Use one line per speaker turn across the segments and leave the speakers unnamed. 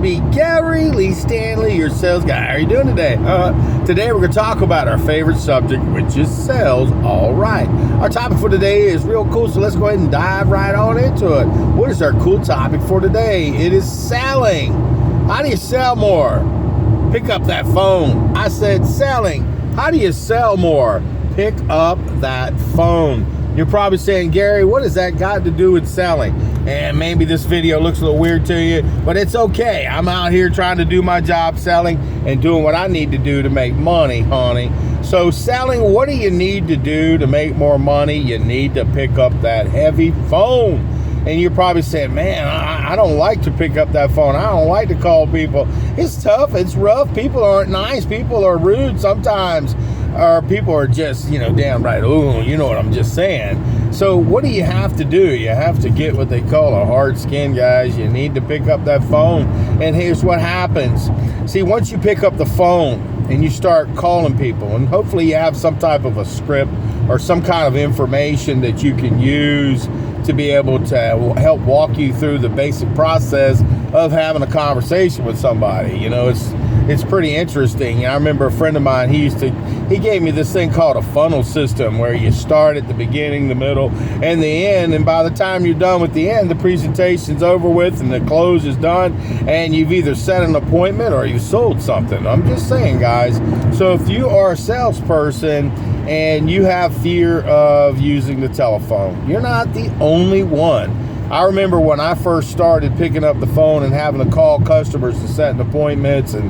me, Gary Lee Stanley, your sales guy. How are you doing today? Today we're going to talk about our favorite subject, which is sales. All right. Our topic for today is real cool, so let's go ahead and dive right on into it. What is our cool topic for today? It is selling. How do you sell more? Pick up that phone. I said selling. How do you sell more? Pick up that phone. You're probably saying, Gary, what has that got to do with selling? And maybe this video looks a little weird to you, but it's okay. I'm out here trying to do my job selling and doing what I need to do to make money, honey. So selling, what do you need to do to make more money? You need to pick up that heavy phone. And you're probably saying, man, I don't like to pick up that phone. I don't like to call people. It's tough. It's rough. People aren't nice. People are rude sometimes. Or people are just, damn right. Ooh, you know what I'm just saying. So what do you have to do? You have to get what they call a hard skin, guys. You need to pick up that phone. And here's what happens. See, once you pick up the phone and you start calling people, and hopefully you have some type of a script or some kind of information that you can use to be able to help walk you through the basic process of having a conversation with somebody. It's pretty interesting. I remember a friend of mine, he gave me this thing called a funnel system where you start at the beginning, the middle, and the end, and by the time you're done with the end, the presentation's over with and the close is done, and you've either set an appointment or you've sold something. I'm just saying, guys. So if you are a salesperson and you have fear of using the telephone, you're not the only one. I remember when I first started picking up the phone and having to call customers to set appointments and,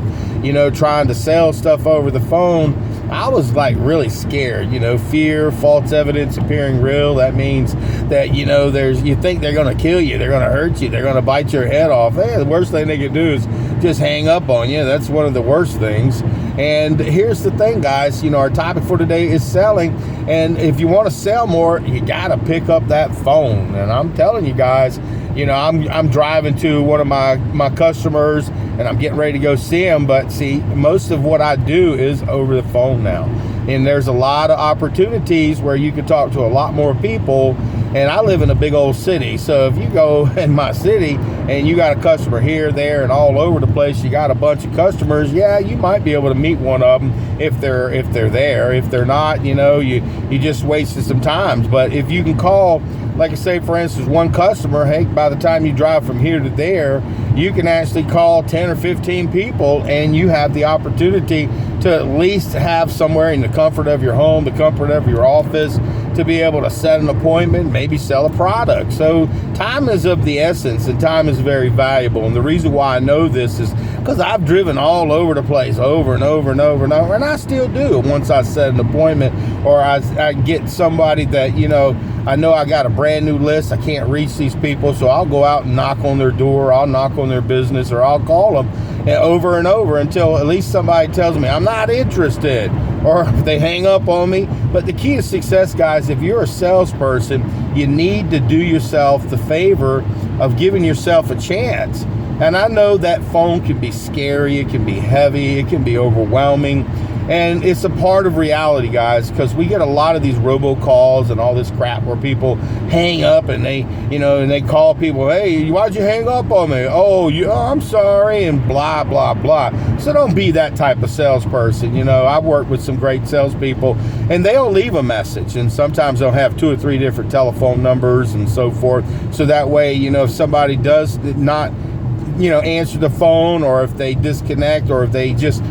trying to sell stuff over the phone, I was like really scared. Fear, false evidence appearing real. That means that, you think they're going to kill you. They're going to hurt you. They're going to bite your head off. Hey, the worst thing they could do is just hang up on you. That's one of the worst things. And here's the thing, guys. Our topic for today is selling. And if you want to sell more, you got to pick up that phone. And I'm telling you guys, I'm driving to one of my customers and I'm getting ready to go see him. But see, most of what I do is over the phone now. And there's a lot of opportunities where you can talk to a lot more people. And I live in a big old city. So if you go in my city and you got a customer here, there, and all over the place, you got a bunch of customers, yeah, you might be able to meet one of them if they're there. If they're not, you just wasted some time. But if you can call, like I say, for instance, one customer, hey, by the time you drive from here to there, you can actually call 10 or 15 people and you have the opportunity to at least have somewhere in the comfort of your home, the comfort of your office, to be able to set an appointment, maybe sell a product. So time is of the essence and time is very valuable. And the reason why I know this is because I've driven all over the place over and over and over and over, and I still do once I set an appointment or I get somebody that, I know I got a brand new list. I can't reach these people, so I'll go out and knock on their door, I'll knock on their business, or I'll call them over and over until at least somebody tells me I'm not interested, or if they hang up on me. But the key to success, guys, if you're a salesperson, you need to do yourself the favor of giving yourself a chance. And I know that phone can be scary, it can be heavy, it can be overwhelming. And it's a part of reality, guys, because we get a lot of these robocalls and all this crap where people hang up and they, and they call people, hey, why'd you hang up on me? Oh, I'm sorry, and blah, blah, blah. So don't be that type of salesperson. I've worked with some great salespeople and they'll leave a message, and sometimes they'll have 2 or 3 different telephone numbers and so forth. So that way, if somebody does not answer the phone, or if they disconnect, or if they just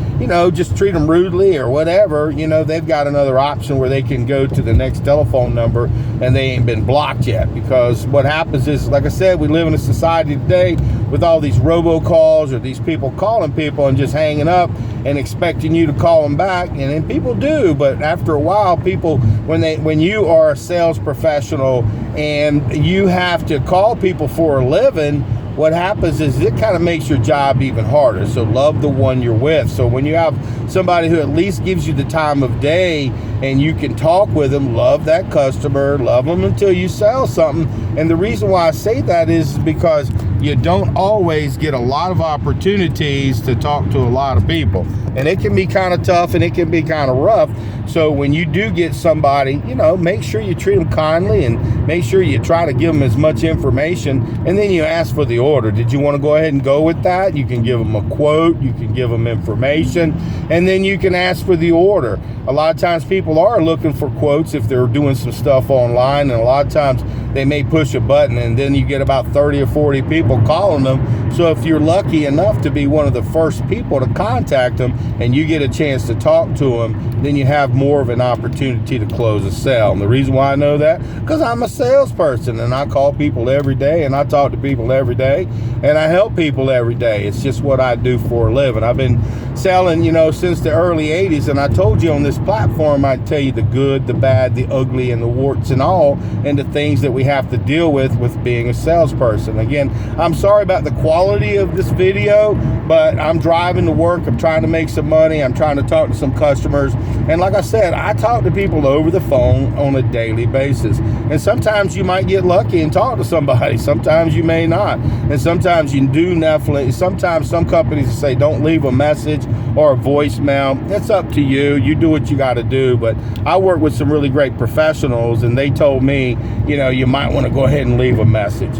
treat them rudely or whatever, they've got another option where they can go to the next telephone number and they ain't been blocked yet. Because what happens is, like I said, we live in a society today with all these robocalls or these people calling people and just hanging up and expecting you to call them back. And then people do, but after a while, people, when you are a sales professional and you have to call people for a living, what happens is it kind of makes your job even harder. So love the one you're with. So when you have somebody who at least gives you the time of day and you can talk with them, love that customer, love them until you sell something. And the reason why I say that is because you don't always get a lot of opportunities to talk to a lot of people. And it can be kind of tough and it can be kind of rough. So when you do get somebody, make sure you treat them kindly and make sure you try to give them as much information, and then you ask for the order. Did you want to go ahead and go with that? You can give them a quote, you can give them information, and then you can ask for the order. A lot of times people are looking for quotes if they're doing some stuff online, and a lot of times they may push a button and then you get about 30 or 40 people calling them. So if you're lucky enough to be one of the first people to contact them and you get a chance to talk to them, then you have more of an opportunity to close a sale. And the reason why I know that, because I'm a salesperson and I call people every day and I talk to people every day and I help people every day. It's just what I do for a living. I've been selling, since the early 80s, and I told you on this platform I'd tell you the good, the bad, the ugly, and the warts and all, and the things that we have to deal with being a salesperson. Again, I'm sorry about the quality of this video, but I'm driving to work, I'm trying to make some money, I'm trying to talk to some customers, and like I said, I talk to people over the phone on a daily basis, and sometimes you might get lucky and talk to somebody, sometimes you may not, and sometimes you do definitely. Sometimes some companies say don't leave a message or a voicemail. It's up to you. You do what you got to do. But I work with some really great professionals, and they told me, you might want to go ahead and leave a message.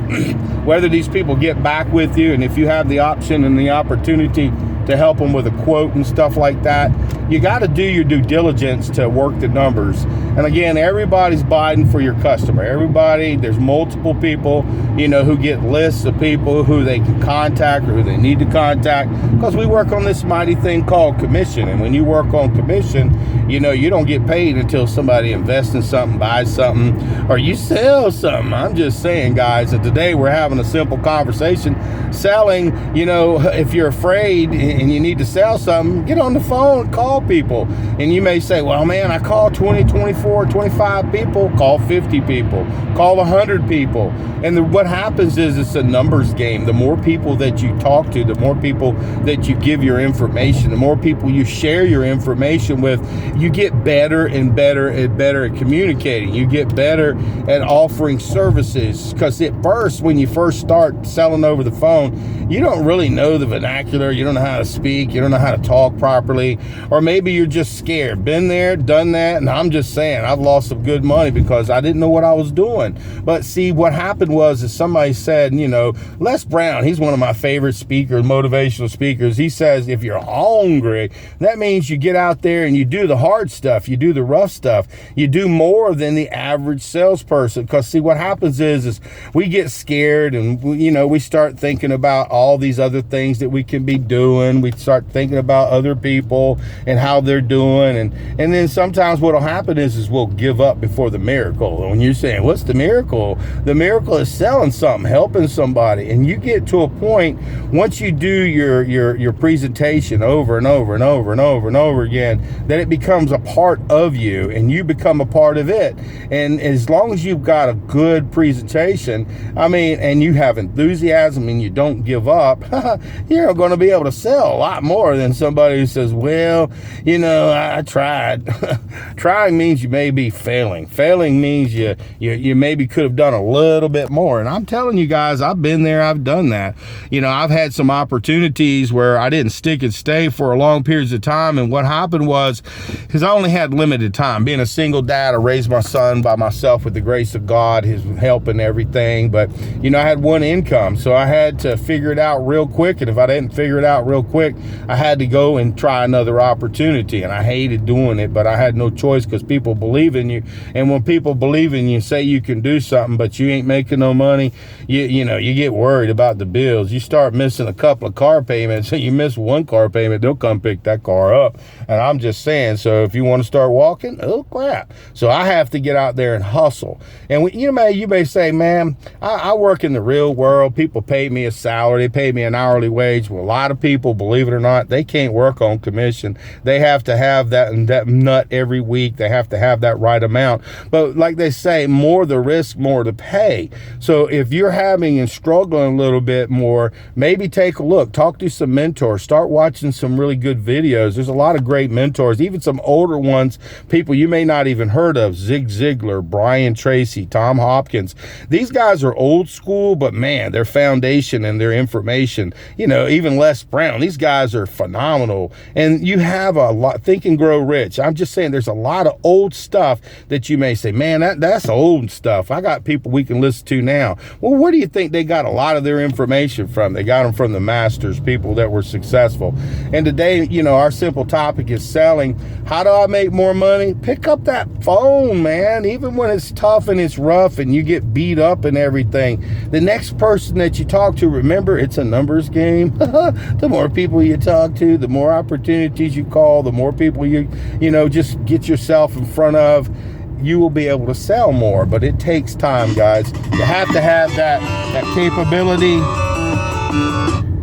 Whether these people get back with you, and if you have the option and the opportunity to help them with a quote and stuff like that, you got to do your due diligence to work the numbers. And again, everybody's biting for your customer. There's multiple people, who get lists of people who they can contact or who they need to contact, because we work on this mighty thing called commission. And when you work on commission, you don't get paid until somebody invests in something, buys something, or you sell something. I'm just saying, guys, that today we're having a simple conversation. Selling, if you're afraid and you need to sell something, get on the phone, call people. And you may say, well, man, I call 20, 24, 25 people. Call 50 people. Call 100 people. And what happens is it's a numbers game. The more people that you talk to, the more people that you give your information, the more people you share your information with, you get better and better and better at communicating. You get better at offering services, because at first, when you first start selling over the phone, you don't really know the vernacular. You don't know how to speak. You don't know how to talk properly. Or maybe you're just scared. Been there, done that. And I'm just saying, I've lost some good money because I didn't know what I was doing. But see, what happened was is somebody said, Les Brown, he's one of my favorite speakers, motivational speakers. He says, if you're hungry, that means you get out there and you do the hard stuff. You do the rough stuff. You do more than the average salesperson. Because see, what happens is we get scared and, we start thinking about all these other things that we can be doing. We start thinking about other people and how they're doing. And then sometimes what'll happen is we'll give up before the miracle. And when you're saying, what's the miracle? The miracle is selling something, helping somebody. And you get to a point, once you do your presentation over and over and over and over and over again, that it becomes a part of you and you become a part of it. And as long as you've got a good presentation, and you have enthusiasm and you don't give up, you're going to be able to sell a lot more than somebody who says, well, I tried. Trying means you may be failing. Failing means you maybe could have done a little bit more. And I'm telling you guys, I've been there, I've done that. I've had some opportunities where I didn't stick and stay for a long periods of time. And what happened was, because I only had limited time. Being a single dad, I raised my son by myself with the grace of God, his help and everything. But, I had one income, so I had to figure it out real quick. And if I didn't figure it out real quick, I had to go and try another opportunity. And I hated doing it, but I had no choice, because people believe in you. And when people believe in you, say you can do something, but you ain't making no money, you get worried about the bills. You start missing a couple of car payments. You miss one car payment, they'll come pick that car up. And I'm just saying, so if you want to start walking, oh crap. So I have to get out there and hustle. And you may say, man, I work in the real world. People pay me a salary, they pay me an hourly wage. Well, a lot of people, believe it or not, they can't work on commission. They have to have that nut every week. They have to have that right amount. But like they say, more the risk, more the pay. So if you're having and struggling a little bit more, maybe take a look, talk to some mentors, start watching some really good videos. There's a lot of great mentors, even some older ones, people you may not even heard of, Zig Ziglar, Brian Tracy, Tom Hopkins. These guys are old school, but man, their foundation and their information information. Even Les Brown, these guys are phenomenal. And you have a lot, Think and Grow Rich. I'm just saying there's a lot of old stuff that you may say, man, that's old stuff. I got people we can listen to now. Well, where do you think they got a lot of their information from? They got them from the masters, people that were successful. And today, our simple topic is selling. How do I make more money? Pick up that phone, man. Even when it's tough and it's rough and you get beat up and everything, the next person that you talk to, remember, it's a numbers game. The more people you talk to, the more opportunities you call, the more people you just get yourself in front of, you will be able to sell more. But it takes time, guys. You have to have that capability.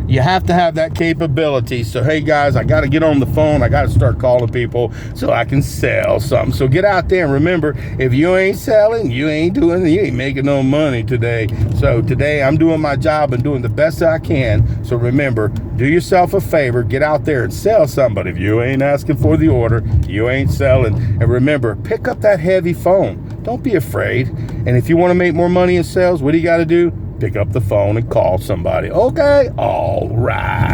You have to have that capability. So, hey, guys, I got to get on the phone. I got to start calling people so I can sell something. So get out there and remember, if you ain't selling, you ain't making no money today. So today I'm doing my job and doing the best I can. So remember, do yourself a favor, get out there and sell something. But if you ain't asking for the order, you ain't selling. And remember, pick up that heavy phone. Don't be afraid. And if you want to make more money in sales, what do you got to do? Pick up the phone and call somebody. Okay? All right.